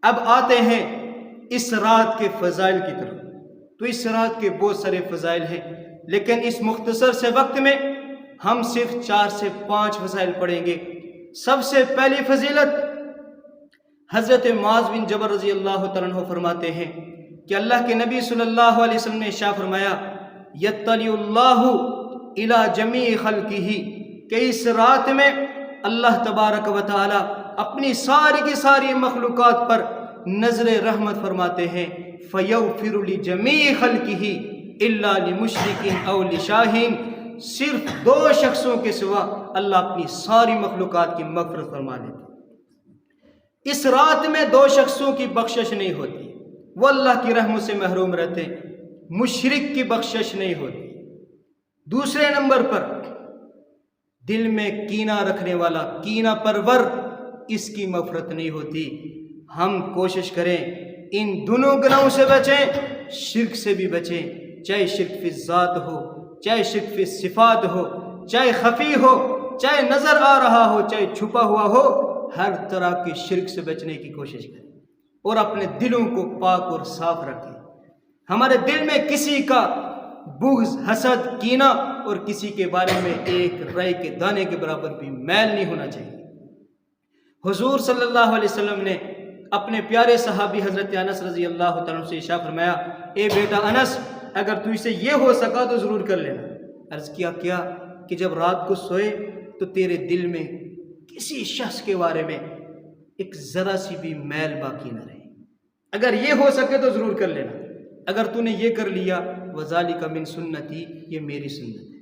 اب آتے ہیں اس رات کے فضائل کی طرف۔ تو اس رات کے بہت سارے فضائل ہیں، لیکن اس مختصر سے وقت میں ہم صرف 4 سے 5 فضائل پڑھیں گے۔ سب سے پہلی فضیلت، حضرت معاذ بن جبل رضی اللہ تعالیٰ عنہ فرماتے ہیں کہ اللہ کے نبی صلی اللہ علیہ وسلم نے ارشاد فرمایا، یطلع اللہ الی جمیع خلقہ، کہ اس رات میں اللہ تبارک و تعالی اپنی ساری کی ساری مخلوقات پر نظر رحمت فرماتے ہیں، فیغفر لجمیع خلقہ الا لمشرک او لشاہین، صرف 2 شخصوں کے سوا اللہ اپنی ساری مخلوقات کی مغفرت فرما لیتے ہیں۔ اس رات میں 2 شخصوں کی بخشش نہیں ہوتی، وہ اللہ کی رحمت سے محروم رہتے ہیں، مشرک کی بخشش نہیں ہوتی۔ دوسرے نمبر پر، دل میں کینہ رکھنے والا، کینہ پرور، اس کی مغفرت نہیں ہوتی۔ ہم کوشش کریں ان دونوں گناہوں سے بچیں، شرک سے بھی بچیں، چاہے شرک فی الذات ہو، چاہے شرک فی الصفات ہو، چاہے خفی ہو، چاہے نظر آ رہا ہو، چاہے چھپا ہوا ہو، ہر طرح کے شرک سے بچنے کی کوشش کریں اور اپنے دلوں کو پاک اور صاف رکھیں۔ ہمارے دل میں کسی کا بغض، حسد، کینہ اور کسی کے بارے میں ایک رائے کے دانے کے برابر بھی میل نہیں ہونا چاہیے۔ حضور صلی اللہ علیہ وسلم نے اپنے پیارے صحابی حضرت انس رضی اللہ تعالیٰ عنہ سے ارشاد فرمایا، اے بیٹا انس، اگر تو اسے یہ ہو سکا تو ضرور کر لینا۔ عرض کیا کہ جب رات کو سوئے تو تیرے دل میں کسی شخص کے بارے میں ایک ذرا سی بھی میل باقی نہ رہے، اگر یہ ہو سکے تو ضرور کر لینا۔ اگر تو نے یہ کر لیا، وذالک من سنتی، یہ میری سنت ہے،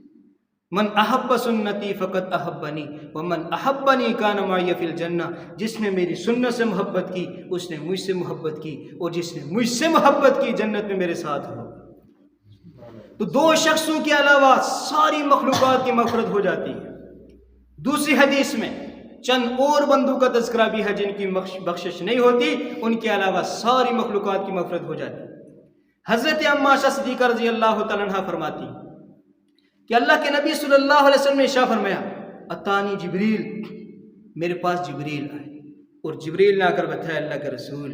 من احب سنتی فقط احبنی ومن احبنی کان معی فی الجنہ، جس نے میری سنت سے محبت کی اس نے مجھ سے محبت کی، اور جس نے مجھ سے محبت کی جنت میں میرے ساتھ ہو۔ تو 2 شخصوں کے علاوہ ساری مخلوقات کی مغفرت ہو جاتی ہے۔ دوسری حدیث میں چند اور بندوں کا تذکرہ بھی ہے جن کی بخشش نہیں ہوتی، ان کے علاوہ ساری مخلوقات کی مغفرت ہو جاتی ہے۔ حضرت اما عائشہ صدیقہ رضی اللہ تعالیٰ عنہ فرماتی کہ اللہ کے نبی صلی اللہ علیہ وسلم نے ارشاد فرمایا، اتانی جبریل، میرے پاس جبریل آئے اور جبریل نے آ کر بتایا، اللہ کے رسول،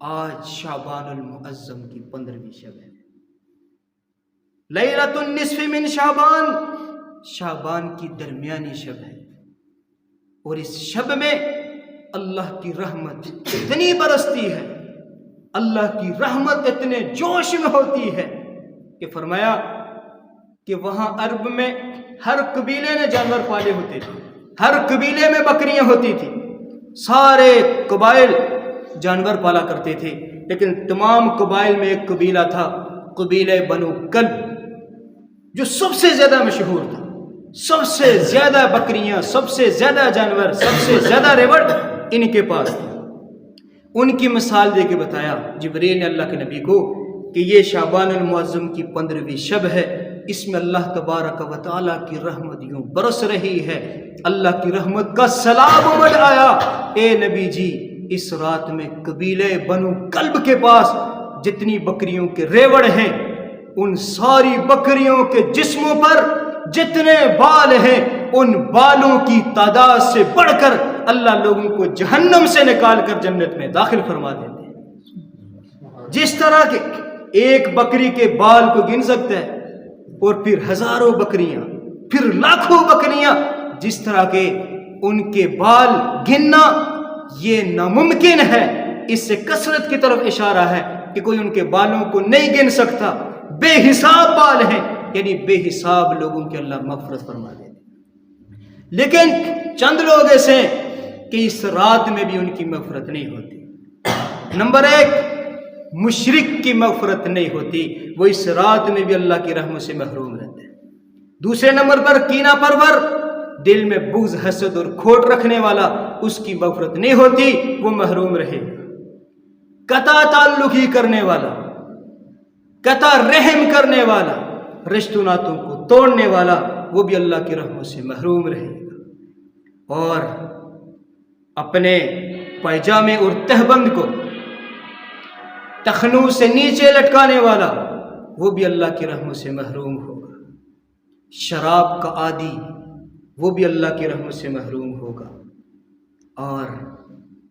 آج شعبان المعظم کی 15ویں شب ہے، لیلۃ النصف من شعبان، شعبان کی درمیانی شب ہے، اور اس شب میں اللہ کی رحمت اتنی برستی ہے، اللہ کی رحمت اتنے جوش میں ہوتی ہے کہ فرمایا کہ وہاں عرب میں ہر قبیلے نے جانور پالے ہوتے تھے، ہر قبیلے میں بکریاں ہوتی تھی، سارے قبائل جانور پالا کرتے تھے، لیکن تمام قبائل میں ایک قبیلہ تھا، قبیلہ بنو کلب، جو سب سے زیادہ مشہور تھا، سب سے زیادہ بکریاں، سب سے زیادہ جانور، سب سے زیادہ ریوڑ ان کے پاس تھے۔ ان کی مثال دے کے بتایا جبریل نے اللہ کے نبی کو کہ یہ شعبان المعظم کی 15ویں شب ہے، اس میں اللہ تبارک و تعالیٰ کی رحمت یوں برس رہی ہے، اللہ کی رحمت کا سیلاب امڑ آیا۔ اے نبی جی، اس رات میں قبیلے بنو کلب کے پاس جتنی بکریوں کے ریوڑ ہیں، ان ساری بکریوں کے جسموں پر جتنے بال ہیں، ان بالوں کی تعداد سے بڑھ کر اللہ لوگوں کو جہنم سے نکال کر جنت میں داخل فرما دیتے ہیں۔ جس طرح کے ایک بکری کے بال کو گن سکتا ہے، اور پھر ہزاروں بکریاں، پھر لاکھوں بکریاں، جس طرح کے ان کے بال گننا یہ ناممکن ہے، اس سے کثرت کی طرف اشارہ ہے کہ کوئی ان کے بالوں کو نہیں گن سکتا، بے حساب بال ہیں، یعنی بے حساب لوگوں کے اللہ مغفرت فرما دیتے۔ لیکن چند لوگ ایسے ہیں کہ اس رات میں بھی ان کی مغفرت نہیں ہوتی۔ نمبر 1، مشرک کی مغفرت نہیں ہوتی، وہ اس رات میں بھی اللہ کی رحمت سے محروم رہتے ہیں۔ دوسرے نمبر پر کینہ پرور، دل میں بغض، حسد اور کھوٹ رکھنے والا، اس کی مغفرت نہیں ہوتی، وہ محروم رہے گا۔ قطع تعلقی کرنے والا، قطع رحم کرنے والا، رشتہ ناتوں کو توڑنے والا، وہ بھی اللہ کی رحمت سے محروم رہے گا۔ اور اپنے پائجامے اور تہبند کو ٹخنوں سے نیچے لٹکانے والا، وہ بھی اللہ کی رحمت سے محروم ہوگا۔ شراب کا عادی، وہ بھی اللہ کی رحمت سے محروم ہوگا۔ اور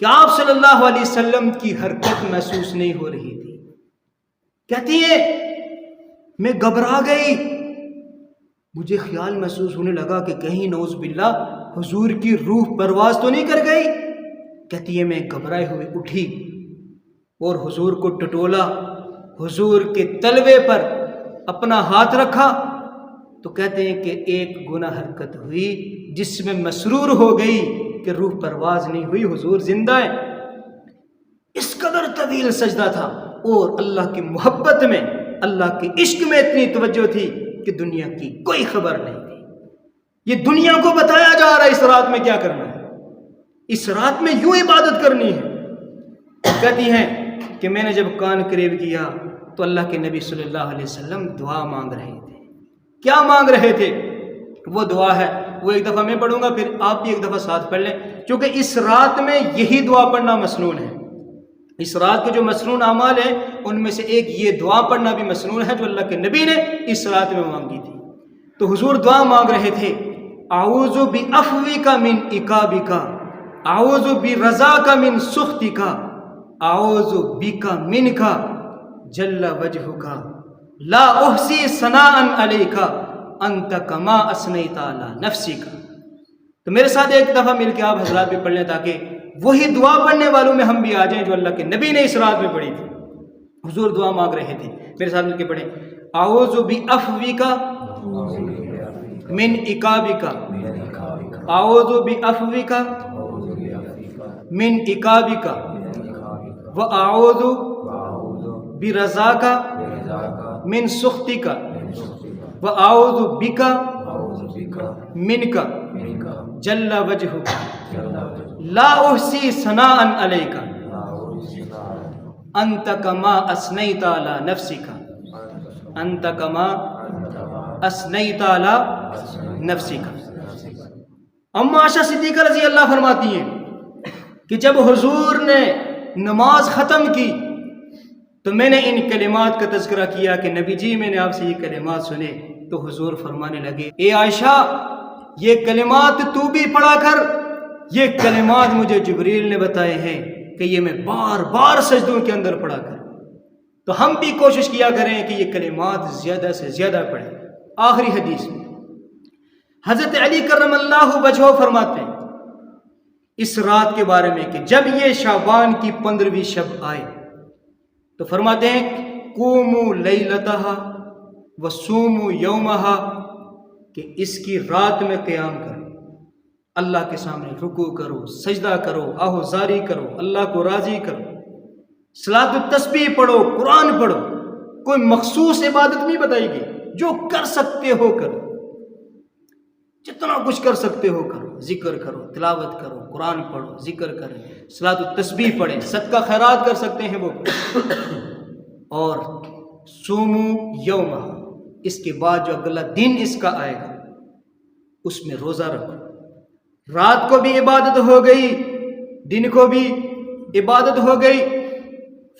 کہ آپ صلی اللہ علیہ وسلم کی حرکت محسوس نہیں ہو رہی تھی. کہتی ہے میں گھبرا گئی، مجھے خیال محسوس ہونے لگا کہ کہیں نعوذ باللہ حضور کی روح پرواز تو نہیں کر گئی. کہتی ہے میں گھبرائے ہوئے اٹھی اور حضور کو ٹٹولا، حضور کے تلوے پر اپنا ہاتھ رکھا. تو کہتے ہیں کہ ایک گناہ حرکت ہوئی جس میں مسرور ہو گئی کہ روح پرواز نہیں ہوئی، حضور زندہ ہے. اس قدر طویل سجدہ تھا اور اللہ کی محبت میں، اللہ کے عشق میں اتنی توجہ تھی کہ دنیا کی کوئی خبر نہیں تھی. یہ دنیا کو بتایا جا رہا ہے اس رات میں کیا کرنا ہے، اس رات میں یوں عبادت کرنی ہے. کہتی ہیں کہ میں نے جب کان قریب کیا تو اللہ کے نبی صلی اللہ علیہ وسلم دعا مانگ رہے تھے. کیا مانگ رہے تھے؟ وہ دعا ہے، وہ ایک دفعہ میں پڑھوں گا، پھر آپ بھی ایک دفعہ ساتھ پڑھ لیں، کیونکہ اس رات میں یہی دعا پڑھنا مسنون ہے. اس رات کے جو مسنون اعمال ہیں ان میں سے ایک یہ دعا پڑھنا بھی مسنون ہے جو اللہ کے نبی نے اس رات میں مانگی تھی. تو حضور دعا مانگ رہے تھے، اعوذ بعفوک من عقابک، اعوذ برضاک من سخطک، اعوذ بک منک جل وجہک لا احصی ثناء علیک انت کما اثنیت علی نفسک. تو میرے ساتھ ایک دفعہ مل کے آپ حضرات بھی پڑھ لیں تاکہ وہی دعا پڑھنے والوں میں ہم بھی آ جائیں جو اللہ کے نبی نے اس رات میں پڑھی تھی. حضور دعا مانگ رہے تھے، میرے ساتھ مل کے پڑھیں، اعوذ بعفوک من عقابک، اعوذ بعفوک من عقابک واعوذ برضاک من سخطک واعوذ بک منک جل وجہک لا احصی ثناء علیک انت کما اثنیت علی نفسک، انت کما اثنیت علی نفسک. اما عائشہ صدیقہ رضی اللہ فرماتی ہیں کہ جب حضور نے نماز ختم کی تو میں نے ان کلمات کا تذکرہ کیا کہ نبی جی میں نے آپ سے یہ کلمات سنے. تو حضور فرمانے لگے، اے عائشہ یہ کلمات تو بھی پڑھا کر، یہ کلمات مجھے جبریل نے بتائے ہیں کہ یہ میں بار بار سجدوں کے اندر پڑھا کر. تو ہم بھی کوشش کیا کریں کہ یہ کلمات زیادہ سے زیادہ پڑھیں. آخری حدیث میں حضرت علی کرم اللہ وجہہ فرماتے ہیں اس رات کے بارے میں کہ جب یہ شعبان کی 15ویں شب آئے تو فرماتے ہیں قوموا لیلتہا وصوموا یومہا، کہ اس کی رات میں قیام کرو، اللہ کے سامنے رکوع کرو، سجدہ کرو، آہوزاری کرو، اللہ کو راضی کرو، صلاۃ التسبیح پڑھو، قرآن پڑھو. کوئی مخصوص عبادت نہیں بتائی گئی، جو کر سکتے ہو کرو، جتنا کچھ کر سکتے ہو کرو، ذکر کرو، تلاوت کرو، قرآن پڑھو، ذکر کریں، صلاۃ التسبیح پڑھیں، صدقہ خیرات کر سکتے ہیں وہ. اور صوموا یومہ، اس کے بعد جو اگلا دن اس کا آئے گا اس میں روزہ رکھو. رات کو بھی عبادت ہو گئی، دن کو بھی عبادت ہو گئی.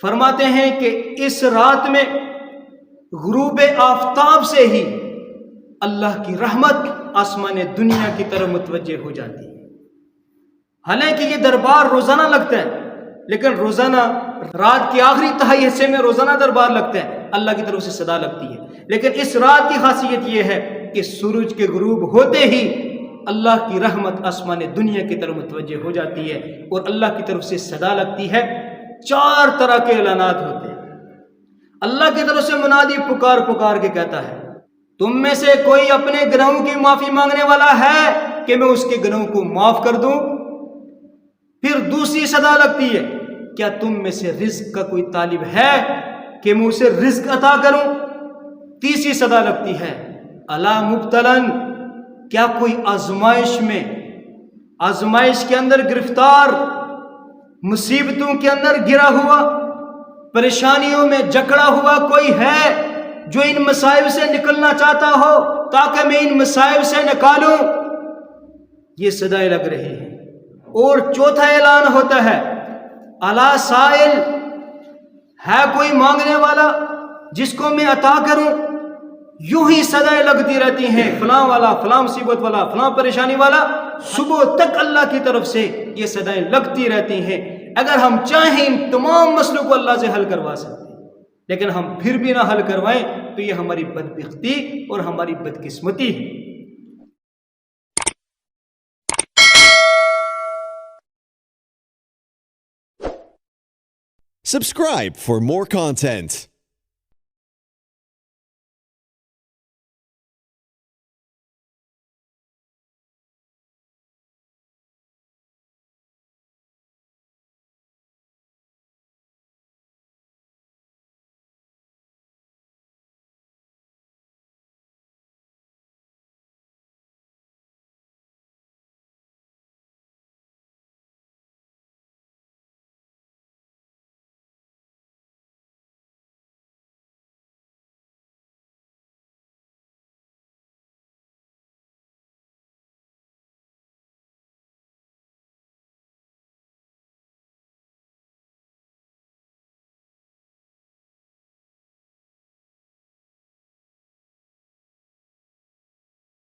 فرماتے ہیں کہ اس رات میں غروب آفتاب سے ہی اللہ کی رحمت آسمان دنیا کی طرف متوجہ ہو جاتی ہے. حالانکہ یہ دربار روزانہ لگتا ہے، لیکن روزانہ رات کے آخری تہائی حصے میں روزانہ دربار لگتا ہے، اللہ کی طرف سے صدا لگتی ہے. لیکن اس رات کی خاصیت یہ ہے کہ سورج کے غروب ہوتے ہی اللہ کی رحمت آسمان دنیا کی طرف متوجہ ہو جاتی ہے اور اللہ کی طرف سے صدا لگتی ہے. 4 طرح کے اعلانات ہوتے ہیں. اللہ کی طرف سے منادی پکار پکار کے کہتا ہے تم میں سے کوئی اپنے گناہوں کی معافی مانگنے والا ہے کہ میں اس کے گناہوں کو معاف کر دوں. پھر دوسری صدا لگتی ہے کیا تم میں سے رزق کا کوئی طالب ہے کہ میں اسے رزق عطا کروں. تیسری صدا لگتی ہے الا مبتلن، کیا کوئی آزمائش میں، آزمائش کے اندر گرفتار، مصیبتوں کے اندر گرا ہوا، پریشانیوں میں جکڑا ہوا کوئی ہے جو ان مصائب سے نکلنا چاہتا ہو تاکہ میں ان مصائب سے نکالوں. یہ صدائیں لگ رہی ہیں. اور چوتھا اعلان ہوتا ہے الا سائل، ہے کوئی مانگنے والا جس کو میں عطا کروں. یوں ہی صدائیں لگتی رہتی ہیں، فلاں والا، فلاں مصیبت والا، فلاں پریشانی والا، صبح تک اللہ کی طرف سے یہ صدائیں لگتی رہتی ہیں۔ اگر ہم چاہیں ان تمام مسئلوں کو اللہ سے حل کروا سکتے ہیں، لیکن ہم پھر بھی نہ حل کروائیں تو یہ ہماری بدبختی اور ہماری بدقسمتی ہے۔ Subscribe for more content.